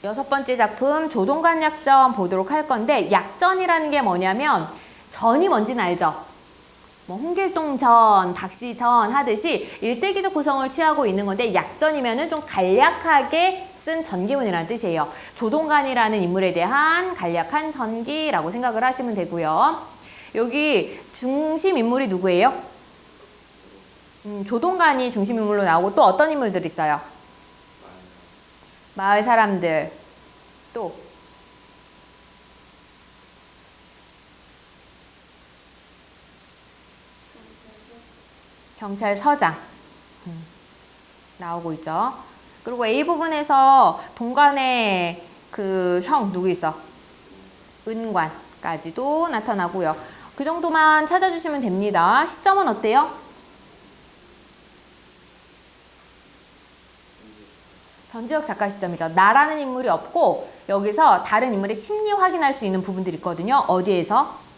여섯 번째 작품 조동관 약전 보도록 할 건데, 약전이라는 게 뭐냐면 전이 뭔지는 알죠? 뭐 홍길동전, 박씨전 하듯이 일대기적 구성을 취하고 있는 건데, 약전이면은 좀 간략하게 쓴 전기문이라는 뜻이에요. 조동관이라는 인물에 대한 간략한 전기라고 생각을 하시면 되고요. 여기 중심 인물이 누구예요? 조동관이 중심 인물로 나오고, 또 어떤 인물들이 있어요? 마을 사람들, 또 경찰서장 나오고 있죠. 그리고 A 부분에서 동관의 그 형 누구 있어? 은관까지도 나타나고요. 그 정도만 찾아주시면 됩니다. 시점은 어때요? 전지적 작가 시점이죠. 나라는 인물이 없고 여기서 다른 인물의 심리 확인할 수 있는 부분들이 있거든요. 어디에서?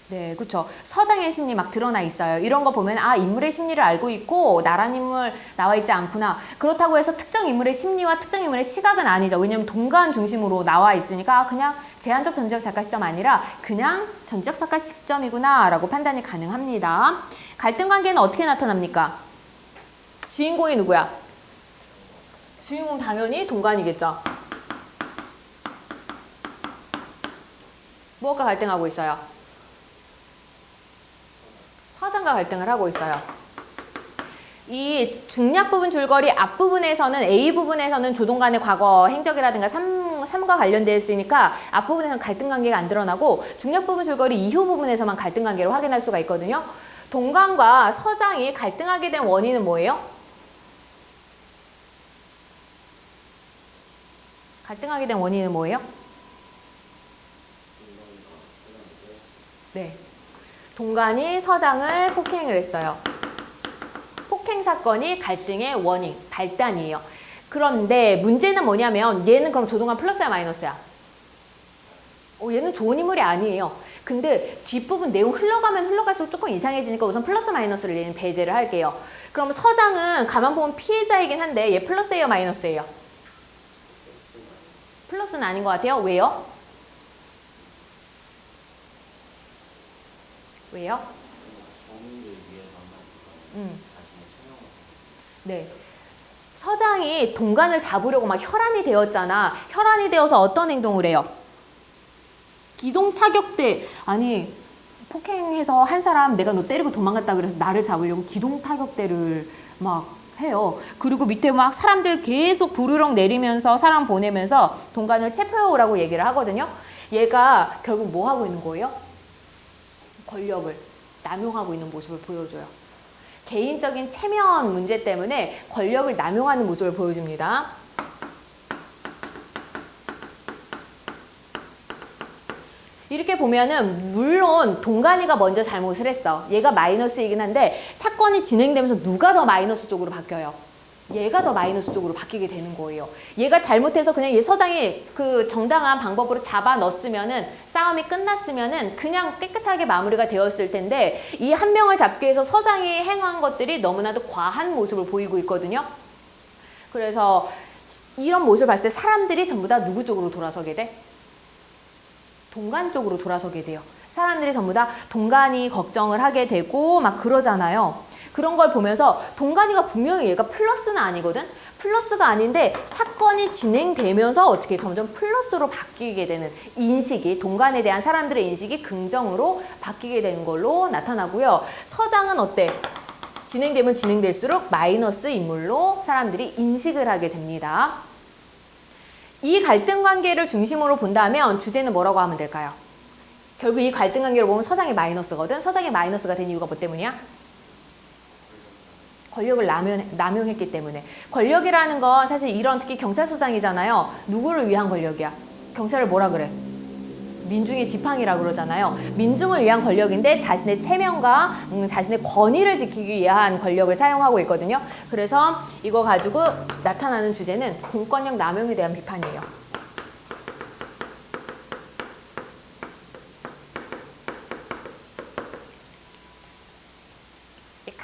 네, 그렇죠. 서장의 심리 막 드러나 있어요. 이런 거 보면 아, 인물의 심리를 알고 있고 나란 인물 나와 있지 않구나. 그렇다고 해서 특정 인물의 심리와 특정 인물의 시각은 아니죠. 왜냐면 동간 중심으로 나와 있으니까 그냥 제한적 전지적 작가 시점 아니라 그냥 전지적 작가 시점이구나 라고 판단이 가능합니다. 갈등 관계는 어떻게 나타납니까? 주인공이 누구야? 주인공 당연히 동간이겠죠. 무엇과 갈등하고 있어요? 서장과 갈등을 하고 있어요. 이 중략 부분 줄거리 앞부분에서는 A 부분에서는 조동간의 과거 행적이라든가 삶과 관련되어 있으니까 앞부분에서는 갈등 관계가 안 드러나고 중략 부분 줄거리 이후 부분에서만 갈등 관계를 확인할 수가 있거든요. 동간과 서장이 갈등하게 된 원인은 뭐예요? 갈등하게 된 원인은 뭐예요? 네. 동간이 서장을 폭행을 했어요. 폭행 사건이 갈등의 원인, 발단이에요. 그런데 문제는 뭐냐면 얘는 그럼 조동관 플러스야 마이너스야? 얘는 좋은 인물이 아니에요. 근데 뒷부분 내용 흘러가면 흘러갈수록 조금 이상해지니까 우선 플러스 마이너스를 얘는 배제를 할게요. 그럼 서장은 가만 보면 피해자이긴 한데 얘 플러스예요 마이너스예요? 플러스는 아닌 것 같아요. 왜요? 왜요? 네. 서장이 동간을 잡으려고 막 혈안이 되었잖아. 혈안이 되어서 어떤 행동을 해요? 기동 타격대. 아니, 폭행해서 한 사람 내가 너 때리고 도망갔다 그래서 나를 잡으려고 기동 타격대를 막 해요. 그리고 밑에 막 사람들 계속 부르렁 내리면서 사람 보내면서 동간을 체포해오라고 얘기를 하거든요. 얘가 결국 뭐 하고 있는 거예요? 권력을 남용하고 있는 모습을 보여줘요. 개인적인 체면 문제 때문에 권력을 남용하는 모습을 보여줍니다. 이렇게 보면은 물론 동간이가 먼저 잘못을 했어. 얘가 마이너스이긴 한데 사건이 진행되면서 누가 더 마이너스 쪽으로 바뀌어요? 얘가 더 마이너스 쪽으로 바뀌게 되는 거예요. 얘가 잘못해서 그냥 얘 서장이 그 정당한 방법으로 잡아 넣었으면은 싸움이 끝났으면은 그냥 깨끗하게 마무리가 되었을 텐데 이 한 명을 잡기 위해서 서장이 행한 것들이 너무나도 과한 모습을 보이고 있거든요. 그래서 이런 모습을 봤을 때 사람들이 전부 다 누구 쪽으로 돌아서게 돼? 동간 쪽으로 돌아서게 돼요. 사람들이 전부 다 동간이 걱정을 하게 되고 막 그러잖아요. 그런 걸 보면서 동간이가 분명히 얘가 플러스는 아니거든? 플러스가 아닌데 사건이 진행되면서 어떻게 점점 플러스로 바뀌게 되는 인식이, 동간에 대한 사람들의 인식이 긍정으로 바뀌게 되는 걸로 나타나고요. 서장은 어때? 진행되면 진행될수록 마이너스 인물로 사람들이 인식을 하게 됩니다. 이 갈등 관계를 중심으로 본다면 주제는 뭐라고 하면 될까요? 결국 이 갈등 관계를 보면 서장이 마이너스거든? 서장이 마이너스가 된 이유가 뭐 때문이야? 권력을 남용했기 때문에. 권력이라는 건 사실 이런 특히 경찰서장이잖아요. 누구를 위한 권력이야? 경찰을 뭐라 그래? 민중의 지팡이라고 그러잖아요. 민중을 위한 권력인데 자신의 체면과 자신의 권위를 지키기 위한 권력을 사용하고 있거든요. 그래서 이거 가지고 나타나는 주제는 공권력 남용에 대한 비판이에요.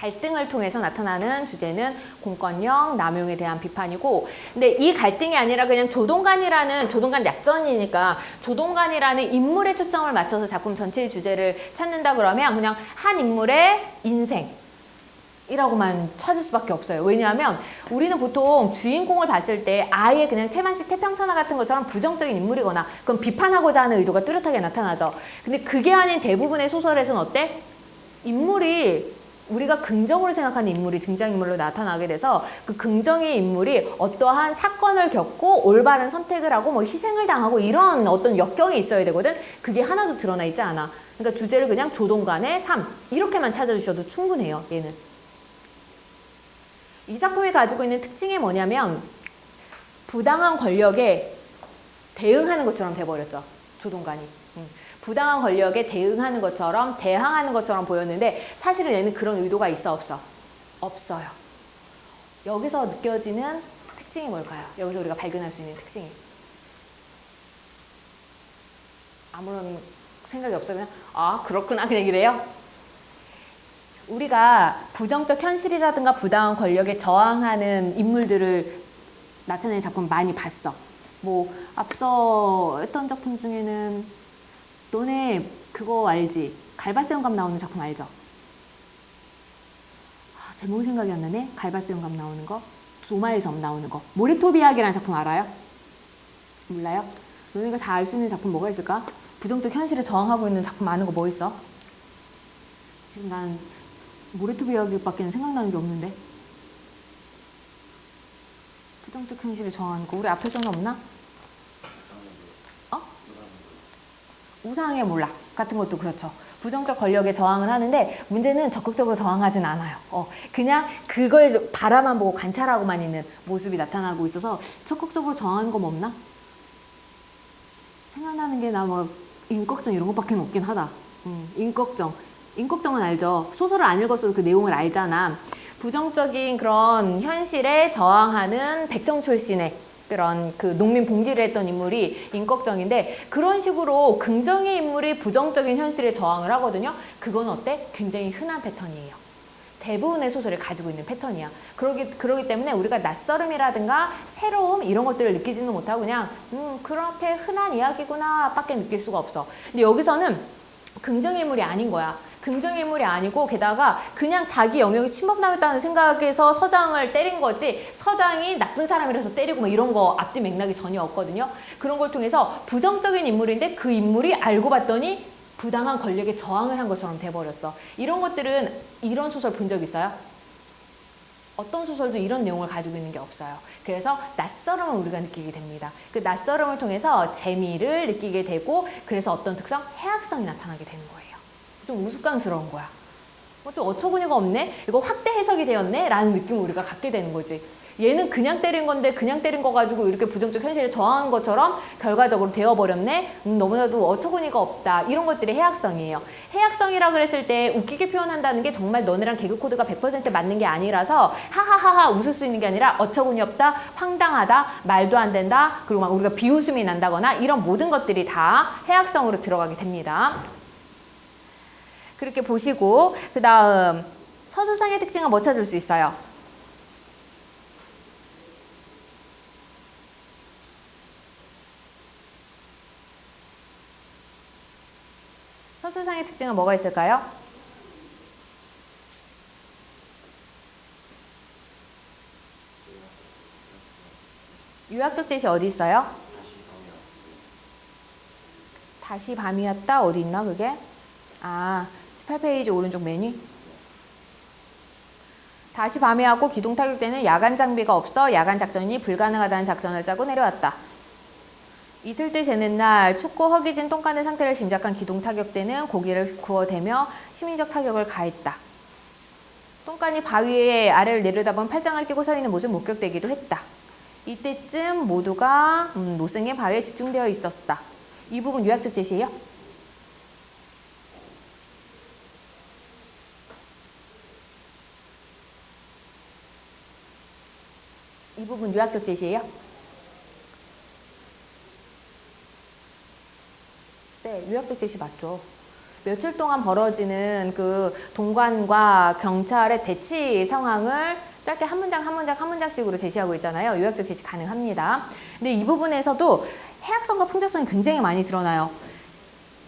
갈등을 통해서 나타나는 주제는 공권력, 남용에 대한 비판이고, 근데 이 갈등이 아니라 그냥 조동간 약전이니까 조동간이라는 인물에 초점을 맞춰서 작품 전체의 주제를 찾는다 그러면 그냥 한 인물의 인생이라고만 찾을 수밖에 없어요. 왜냐하면 우리는 보통 주인공을 봤을 때 아예 그냥 채만식 태평천하 같은 것처럼 부정적인 인물이거나 그럼 비판하고자 하는 의도가 뚜렷하게 나타나죠. 근데 그게 아닌 대부분의 소설에서는 어때? 인물이 우리가 긍정으로 생각하는 인물이 등장인물로 나타나게 돼서 그 긍정의 인물이 어떠한 사건을 겪고 올바른 선택을 하고 뭐 희생을 당하고 이런 어떤 역경이 있어야 되거든. 그게 하나도 드러나 있지 않아. 그러니까 주제를 그냥 조동간의 삶 이렇게만 찾아주셔도 충분해요. 얘는. 이 작품이 가지고 있는 특징이 뭐냐면 부당한 권력에 대응하는 것처럼 돼버렸죠. 조동간이. 부당한 권력에 대응하는 것처럼 대항하는 것처럼 보였는데 사실은 얘는 그런 의도가 있어 없어? 없어요. 여기서 느껴지는 특징이 뭘까요? 여기서 우리가 발견할 수 있는 특징이 아무런 생각이 없어 그냥 아 그렇구나 그냥 이래요. 우리가 부정적 현실이라든가 부당한 권력에 저항하는 인물들을 나타내는 작품 많이 봤어. 뭐 앞서 했던 작품 중에는 너네 그거 알지? 갈바스 영감 나오는 작품 알죠? 아, 제목이 생각이 안 나네? 갈바스 영감 나오는 거? 소마의 섬 나오는 거. 모리토비아기라는 작품 알아요? 몰라요? 너네가 다 알 수 있는 작품 뭐가 있을까? 부정적 현실에 저항하고 있는 작품 아는 거 뭐 있어? 지금 난 모리토비아기밖에 생각나는 게 없는데. 부정적 현실에 저항하는 거 우리 앞에서는 없나? 우상의 몰락 같은 것도 그렇죠. 부정적 권력에 저항을 하는데 문제는 적극적으로 저항하진 않아요. 그냥 그걸 바라만 보고 관찰하고만 있는 모습이 나타나고 있어서 적극적으로 저항하는 거 뭐 없나? 생각나는 게 나 뭐 인걱정 이런 것밖에 없긴 하다. 인걱정은 알죠. 소설을 안 읽었어도 그 내용을 알잖아. 부정적인 그런 현실에 저항하는 백정 출신의 그런 그 농민 봉기를 했던 인물이 인걱정인데 그런 식으로 긍정의 인물이 부정적인 현실에 저항을 하거든요. 그건 어때? 굉장히 흔한 패턴이에요. 대부분의 소설을 가지고 있는 패턴이야. 그러기 때문에 우리가 낯설음이라든가 새로움 이런 것들을 느끼지는 못하고 그냥 그렇게 흔한 이야기구나 밖에 느낄 수가 없어. 근데 여기서는 긍정의 인물이 아닌 거야. 긍정의 인물이 아니고 게다가 그냥 자기 영역이 침범당했다는 생각에서 서장을 때린 거지 서장이 나쁜 사람이라서 때리고 뭐 이런 거 앞뒤 맥락이 전혀 없거든요. 그런 걸 통해서 부정적인 인물인데 그 인물이 알고 봤더니 부당한 권력에 저항을 한 것처럼 돼버렸어. 이런 것들은 이런 소설 본 적 있어요? 어떤 소설도 이런 내용을 가지고 있는 게 없어요. 그래서 낯설음을 우리가 느끼게 됩니다. 그 낯설음을 통해서 재미를 느끼게 되고 그래서 어떤 특성? 해학성이 나타나게 되는 거예요. 좀 우스꽝스러운 거야. 좀 어처구니가 없네? 이거 확대 해석이 되었네? 라는 느낌을 우리가 갖게 되는 거지. 얘는 그냥 때린 건데 그냥 때린 거 가지고 이렇게 부정적 현실에 저항한 것처럼 결과적으로 되어버렸네? 너무나도 어처구니가 없다. 이런 것들이 해학성이에요. 해학성이라 그랬을 때 웃기게 표현한다는 게 정말 너네랑 개그 코드가 100% 맞는 게 아니라서 하하하하 웃을 수 있는 게 아니라 어처구니 없다, 황당하다, 말도 안 된다, 그리고 막 우리가 비웃음이 난다거나 이런 모든 것들이 다 해학성으로 들어가게 됩니다. 그렇게 보시고 그 다음 서술상의 특징은 뭐 찾을 수 있어요? 서술상의 특징은 뭐가 있을까요? 유학적 제시 어디 있어요? 다시 밤이었다 어디 있나 그게? 아 18페이지 오른쪽 메뉴. 다시 밤에 왔고 기동 타격 때는 야간 장비가 없어 야간 작전이 불가능하다는 작전을 짜고 내려왔다. 이틀째 재는 날 춥고 허기진 똥간의 상태를 짐작한 기동 타격 때는 고기를 구워대며 심리적 타격을 가했다. 똥간이 바위에 아래를 내려다본 팔짱을 끼고 서 있는 모습 목격되기도 했다. 이때쯤 모두가 노승의 바위에 집중되어 있었다. 이 부분 요약적 제시예요? 이 부분 요약적 제시예요? 네, 요약적 제시 맞죠. 며칠 동안 벌어지는 그 동관과 경찰의 대치 상황을 짧게 한 문장 한 문장 한 문장씩으로 제시하고 있잖아요. 요약적 제시 가능합니다. 근데 이 부분에서도 해악성과 풍자성이 굉장히 많이 드러나요.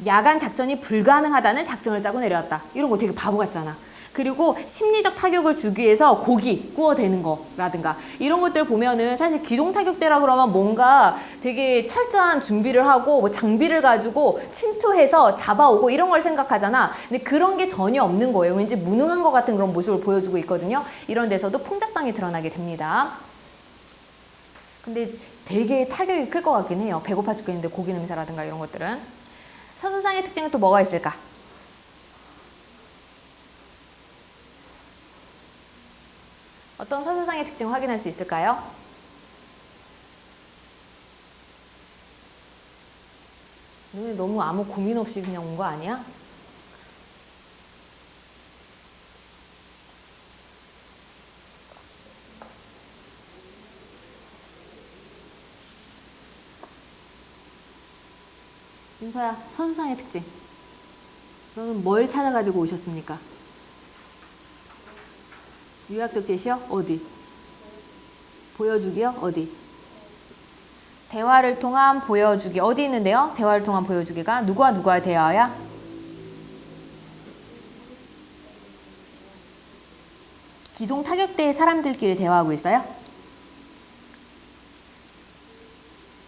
야간 작전이 불가능하다는 작전을 짜고 내려왔다. 이런 거 되게 바보 같잖아. 그리고 심리적 타격을 주기 위해서 고기 구워대는 거라든가 이런 것들 보면은 사실 기동 타격대라 그러면 뭔가 되게 철저한 준비를 하고 뭐 장비를 가지고 침투해서 잡아오고 이런 걸 생각하잖아. 근데 그런 게 전혀 없는 거예요. 왠지 무능한 것 같은 그런 모습을 보여주고 있거든요. 이런 데서도 풍자성이 드러나게 됩니다. 근데 되게 타격이 클 것 같긴 해요. 배고파 죽겠는데 고기 냄새라든가 이런 것들은. 서술상의 특징은 또 뭐가 있을까? 어떤 서술상의 특징 확인할 수 있을까요? 너네 너무 아무 고민 없이 그냥 온 거 아니야? 윤서야, 서술상의 특징. 너는 뭘 찾아가지고 오셨습니까? 유학적 제시요? 어디? 보여주기요? 어디? 대화를 통한 보여주기. 어디 있는데요? 대화를 통한 보여주기가 누구와 누구와 대화야? 기동 타격대의 사람들끼리 대화하고 있어요?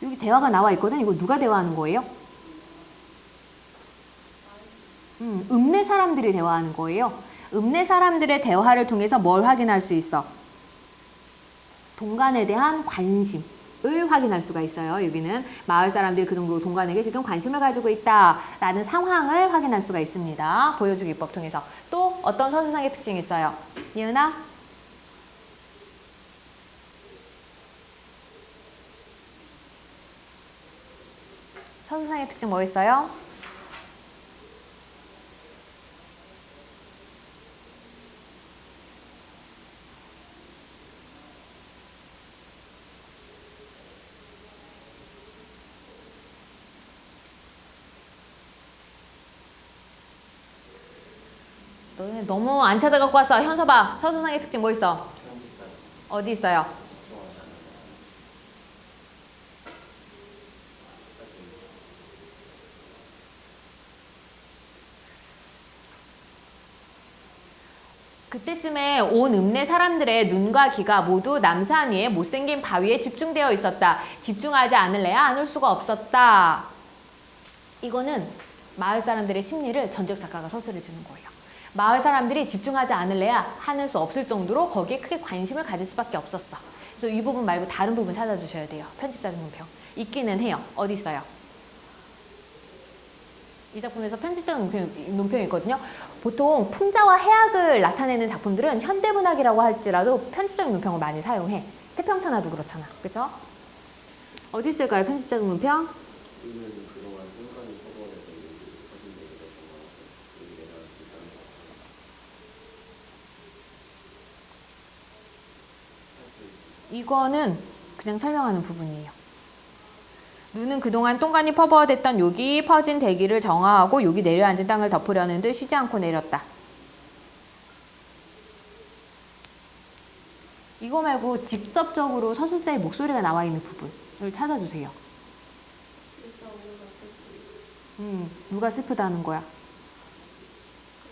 여기 대화가 나와 있거든? 이거 누가 대화하는 거예요? 읍내 사람들이 대화하는 거예요. 읍내 사람들의 대화를 통해서 뭘 확인할 수 있어? 동간에 대한 관심을 확인할 수가 있어요. 여기는 마을 사람들이 그 정도로 동간에게 지금 관심을 가지고 있다라는 상황을 확인할 수가 있습니다. 보여주기 법 통해서. 또 어떤 서술상의 특징이 있어요? 예은아? 서술상의 특징 뭐 있어요? 너네 너무 안 찾아갖고 왔어. 현서 봐. 서술상의 특징 뭐 있어? 어디 있어요? 그때쯤에 온 읍내 사람들의 눈과 귀가 모두 남산 위에 못생긴 바위에 집중되어 있었다. 집중하지 않을래야 안 올 수가 없었다. 이거는 마을 사람들의 심리를 전적 작가가 서술해 주는 거예요. 마을 사람들이 집중하지 않을래야 하는 수 없을 정도로 거기에 크게 관심을 가질 수밖에 없었어. 그래서 이 부분 말고 다른 부분 찾아주셔야 돼요. 편집자 눈평. 있기는 해요. 어디 있어요? 이 작품에서 편집자 논평이 있거든요. 보통 풍자와 해악을 나타내는 작품들은 현대문학이라고 할지라도 편집적 논평을 많이 사용해. 태평천하도 그렇잖아. 그렇죠? 어디 있을까요? 편집적 논평? 이거는 그냥 설명하는 부분이에요. 눈은 그동안 동간이 퍼부어댔던 여기 퍼진 대기를 정화하고 여기 내려앉은 땅을 덮으려는 듯 쉬지 않고 내렸다. 이거 말고 직접적으로 서술자의 목소리가 나와 있는 부분을 찾아주세요. 누가 슬프다는 거야?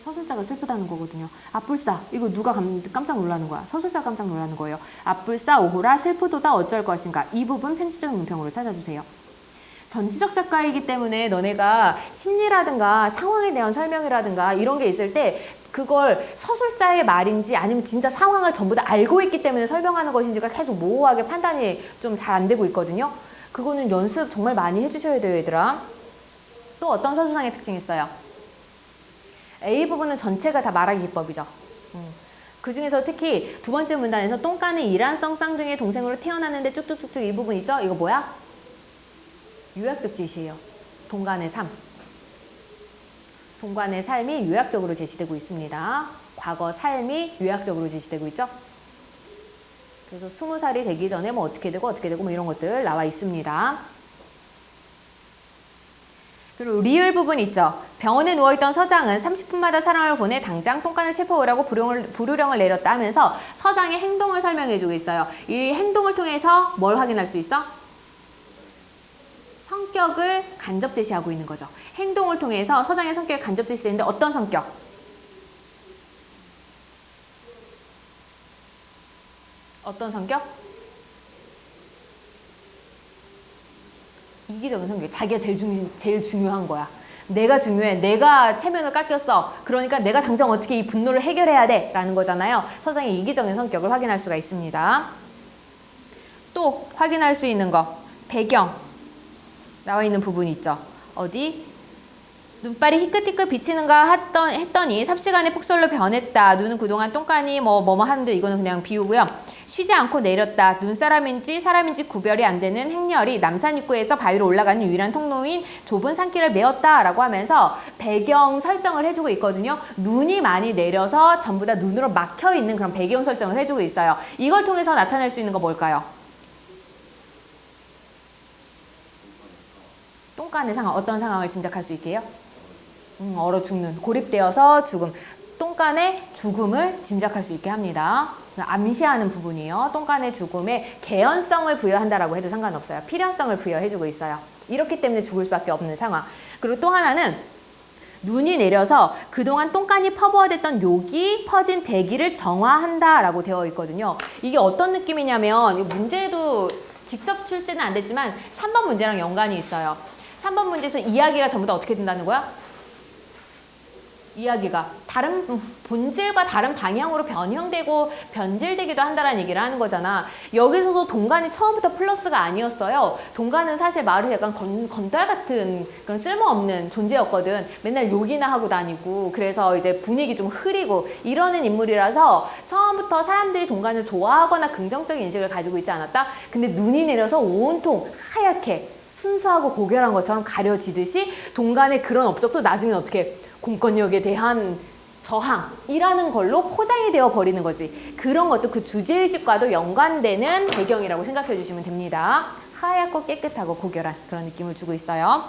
서술자가 슬프다는 거거든요. 아뿔싸. 이거 누가 깜짝 놀라는 거야? 서술자가 깜짝 놀라는 거예요. 아뿔싸 오호라 슬프도다 어쩔 것인가. 이 부분 편집적 문평으로 찾아주세요. 전지적 작가이기 때문에 너네가 심리라든가 상황에 대한 설명이라든가 이런 게 있을 때 그걸 서술자의 말인지 아니면 진짜 상황을 전부 다 알고 있기 때문에 설명하는 것인지가 계속 모호하게 판단이 좀 잘 안 되고 있거든요. 그거는 연습 정말 많이 해주셔야 돼요, 얘들아. 또 어떤 서술상의 특징이 있어요? A 부분은 전체가 다 말하기 기법이죠. 그 중에서 특히 두 번째 문단에서 똥간은 이란성 쌍둥이의 동생으로 태어났는데 쭉쭉쭉쭉 이 부분 있죠? 이거 뭐야? 요약적 제시예요. 동간의 삶. 동간의 삶이 요약적으로 제시되고 있습니다. 과거 삶이 요약적으로 제시되고 있죠. 그래서 20살이 되기 전에 뭐 어떻게 되고 뭐 이런 것들 나와 있습니다. 그리고 리을 부분 있죠. 병원에 누워있던 서장은 30분마다 사람을 보내 당장 똥간을 체포하라고 불호령을 내렸다 하면서 서장의 행동을 설명해주고 있어요. 이 행동을 통해서 뭘 확인할 수 있어? 성격을 간접 제시하고 있는 거죠. 행동을 통해서 서장의 성격이 간접 제시되는데 어떤 성격? 어떤 성격? 이기적인 성격. 자기가 제일 중요한 거야. 내가 중요해. 내가 체면을 깎였어. 그러니까 내가 당장 어떻게 이 분노를 해결해야 돼. 라는 거잖아요. 서장의 이기적인 성격을 확인할 수가 있습니다. 또 확인할 수 있는 거. 배경. 나와 있는 부분 있죠. 어디? 눈발이 희끗희끗 비치는가 했더니 삽시간에 폭설로 변했다. 눈은 그동안 똥간이 뭐뭐 하는데 이거는 그냥 비우고요. 쉬지 않고 내렸다. 눈사람인지 사람인지 구별이 안 되는 행렬이 남산 입구에서 바위로 올라가는 유일한 통로인 좁은 산길을 메웠다 라고 하면서 배경 설정을 해주고 있거든요. 눈이 많이 내려서 전부 다 눈으로 막혀있는 그런 배경 설정을 해주고 있어요. 이걸 통해서 나타낼 수 있는 거 뭘까요? 똥간의 상황, 어떤 상황을 짐작할 수 있게요? 얼어 죽는, 고립되어서 죽음. 똥간의 죽음을 짐작할 수 있게 합니다. 암시하는 부분이에요. 똥간의 죽음에 개연성을 부여한다라고 해도 상관없어요. 필연성을 부여해주고 있어요. 이렇기 때문에 죽을 수밖에 없는 상황. 그리고 또 하나는 눈이 내려서 그동안 똥간이 퍼부어댔던 욕이 퍼진 대기를 정화한다라고 되어 있거든요. 이게 어떤 느낌이냐면 이 문제도 직접 출제는 안 됐지만 3번 문제랑 연관이 있어요. 3번 문제에서 이야기가 전부 다 어떻게 된다는 거야? 이야기가 다른 본질과 다른 방향으로 변형되고 변질되기도 한다는 얘기를 하는 거잖아. 여기서도 동간이 처음부터 플러스가 아니었어요. 동간은 사실 말이 약간 건달 같은 그런 쓸모없는 존재였거든. 맨날 욕이나 하고 다니고 그래서 이제 분위기 좀 흐리고 이러는 인물이라서 처음부터 사람들이 동간을 좋아하거나 긍정적인 인식을 가지고 있지 않았다. 근데 눈이 내려서 온통 하얗게 순수하고 고결한 것처럼 가려지듯이 동간의 그런 업적도 나중에 어떻게 공권력에 대한 저항이라는 걸로 포장이 되어 버리는 거지. 그런 것도 그 주제의식과도 연관되는 배경이라고 생각해 주시면 됩니다. 하얗고 깨끗하고 고결한 그런 느낌을 주고 있어요.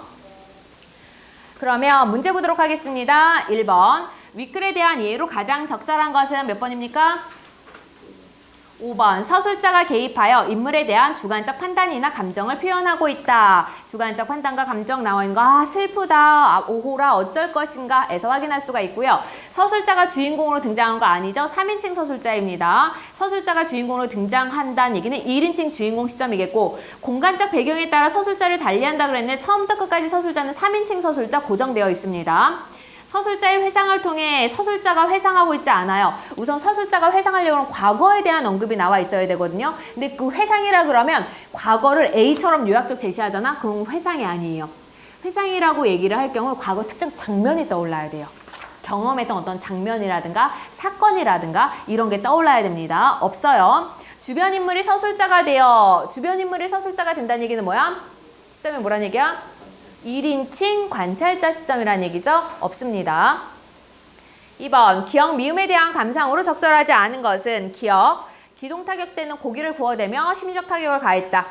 그러면 문제 보도록 하겠습니다. 1번. 윗글에 대한 예로 가장 적절한 것은 몇 번입니까? 5번. 서술자가 개입하여 인물에 대한 주관적 판단이나 감정을 표현하고 있다. 주관적 판단과 감정 나와 있는 거, 아 슬프다, 오호라, 어쩔 것인가 에서 확인할 수가 있고요. 서술자가 주인공으로 등장한 거 아니죠? 3인칭 서술자입니다. 서술자가 주인공으로 등장한다는 얘기는 1인칭 주인공 시점이겠고, 공간적 배경에 따라 서술자를 달리한다 그랬는데 처음부터 끝까지 서술자는 3인칭 서술자 고정되어 있습니다. 서술자의 회상을 통해 서술자가 회상하고 있지 않아요. 우선 서술자가 회상하려면 과거에 대한 언급이 나와 있어야 되거든요. 근데 그 회상이라 그러면 과거를 A처럼 요약적 제시하잖아? 그럼 회상이 아니에요. 회상이라고 얘기를 할 경우 과거 특정 장면이 떠올라야 돼요. 경험했던 어떤 장면이라든가 사건이라든가 이런 게 떠올라야 됩니다. 없어요. 주변 인물이 서술자가 된다는 얘기는 뭐야? 시점이 뭐란 얘기야? 1인칭 관찰자 시점이라는 얘기죠? 없습니다. 2번. 기억 미음에 대한 감상으로 적절하지 않은 것은 기억. 기동타격 때는 고기를 구워대며 심리적 타격을 가했다.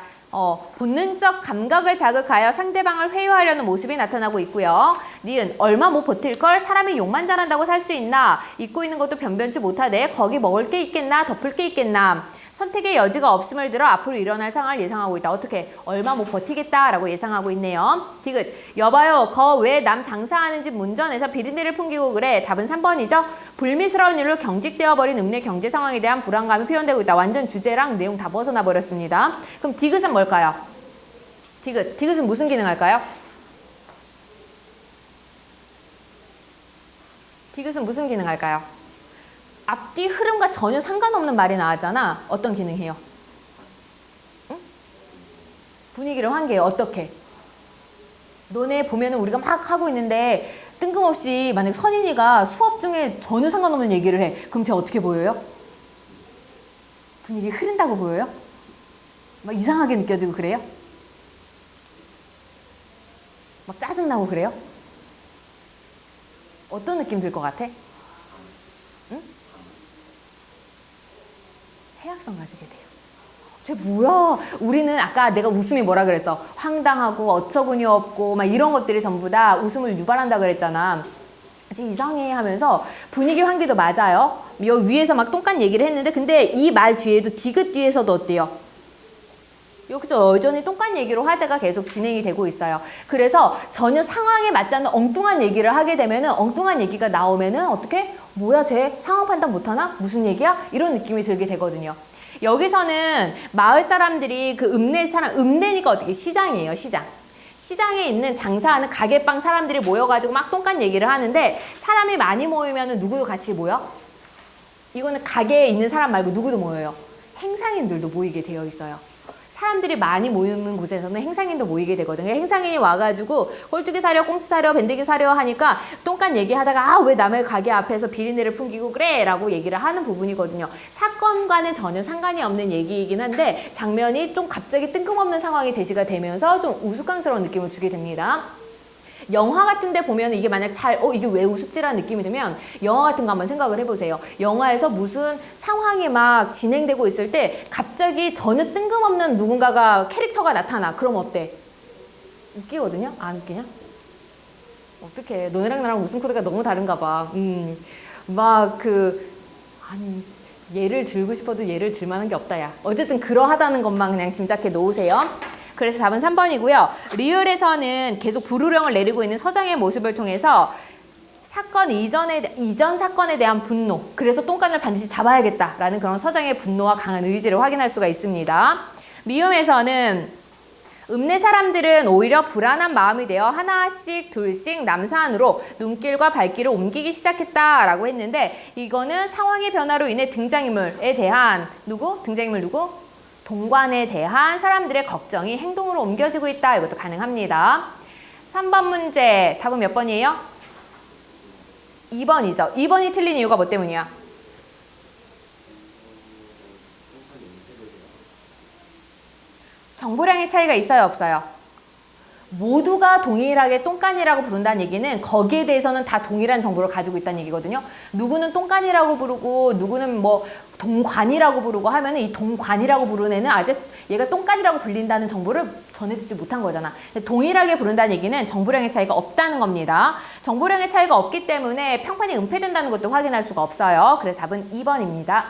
본능적 감각을 자극하여 상대방을 회유하려는 모습이 나타나고 있고요. 니은. 얼마 못 버틸 걸 사람이 욕만 잘한다고 살 수 있나. 잊고 있는 것도 변변치 못하되 거기 먹을 게 있겠나 덮을 게 있겠나. 선택의 여지가 없음을 들어 앞으로 일어날 상황을 예상하고 있다. 어떻게? 얼마 못 버티겠다라고 예상하고 있네요. 디귿. 여봐요. 거 왜 남 장사하는 집 문전에서 비린내를 풍기고 그래? 답은 3번이죠. 불미스러운 일로 경직되어 버린 읍내 경제 상황에 대한 불안감이 표현되고 있다. 완전 주제랑 내용 다 벗어나 버렸습니다. 그럼 디귿은 뭘까요? 디귿은 무슨 기능 할까요? 디귿은 무슨 기능 할까요? 앞뒤 흐름과 전혀 상관없는 말이 나왔잖아. 어떤 기능해요? 응? 분위기를 환기해요. 어떻게? 너네 보면은 우리가 막 하고 있는데 뜬금없이 만약 선인이가 수업 중에 전혀 상관없는 얘기를 해. 그럼 쟤 어떻게 보여요? 분위기 흐른다고 보여요? 막 이상하게 느껴지고 그래요? 막 짜증나고 그래요? 어떤 느낌 들 것 같아? 응? 해악성 가지게 돼요. 쟤 뭐야? 우리는 아까 내가 웃음이 뭐라 그랬어? 황당하고 어처구니 없고 막 이런 것들이 전부 다 웃음을 유발한다 그랬잖아. 이상해 하면서 분위기 환기도 맞아요. 여기 위에서 막 똥간 얘기를 했는데 근데 이 말 뒤에도 디귿 뒤에서도 어때요? 여기서 여전히 똥간 얘기로 화제가 계속 진행이 되고 있어요. 그래서 전혀 상황에 맞지 않는 엉뚱한 얘기를 하게 되면은 엉뚱한 얘기가 나오면은 어떻게? 뭐야 쟤 상황 판단 못하나? 무슨 얘기야? 이런 느낌이 들게 되거든요. 여기서는 마을 사람들이 그 읍내니까 어떻게 시장이에요, 시장. 시장에 있는 장사하는 가게빵 사람들이 모여가지고 막 똥간 얘기를 하는데 사람이 많이 모이면 누구도 같이 모여? 이거는 가게에 있는 사람 말고 누구도 모여요. 행상인들도 모이게 되어 있어요. 사람들이 많이 모이는 곳에서는 행상인도 모이게 되거든요. 행상인이 와가지고 꼴뚜기 사려, 꽁치 사려, 밴드기 사려 하니까 똥간 얘기하다가 아, 왜 남의 가게 앞에서 비린내를 풍기고 그래? 라고 얘기를 하는 부분이거든요. 사건과는 전혀 상관이 없는 얘기이긴 한데 장면이 좀 갑자기 뜬금없는 상황이 제시가 되면서 좀 우스꽝스러운 느낌을 주게 됩니다. 영화 같은 데 보면 이게 만약 이게 왜 우습지라는 느낌이 들면 영화 같은 거 한번 생각을 해보세요. 영화에서 무슨 상황이 막 진행되고 있을 때 갑자기 전혀 뜬금없는 누군가가 캐릭터가 나타나. 그럼 어때? 웃기거든요? 안 웃기냐? 어떡해. 너네랑 나랑 웃음 코드가 너무 다른가 봐. 아니, 예를 들고 싶어도 예를 들 만한 게 없다, 야. 어쨌든 그러하다는 것만 그냥 짐작해 놓으세요. 그래서 답은 3번이고요. 리을에서는 계속 불호령을 내리고 있는 서장의 모습을 통해서 이전 사건에 대한 분노, 그래서 똥간을 반드시 잡아야겠다라는 그런 서장의 분노와 강한 의지를 확인할 수가 있습니다. 미음에서는 읍내 사람들은 오히려 불안한 마음이 되어 하나씩 둘씩 남산으로 눈길과 발길을 옮기기 시작했다라고 했는데 이거는 상황의 변화로 인해 등장인물에 대한 등장인물 누구? 동관에 대한 사람들의 걱정이 행동으로 옮겨지고 있다. 이것도 가능합니다. 3번 문제 답은 몇 번이에요? 2번이죠. 2번이 틀린 이유가 뭐 때문이야? 정보량의 차이가 있어요, 없어요? 모두가 동일하게 똥간이라고 부른다는 얘기는 거기에 대해서는 다 동일한 정보를 가지고 있다는 얘기거든요. 누구는 똥간이라고 부르고 누구는 뭐 동관이라고 부르고 하면은 이 동관이라고 부르는 애는 아직 얘가 똥간이라고 불린다는 정보를 전해듣지 못한 거잖아. 동일하게 부른다는 얘기는 정보량의 차이가 없다는 겁니다. 정보량의 차이가 없기 때문에 평판이 은폐된다는 것도 확인할 수가 없어요. 그래서 답은 2번입니다.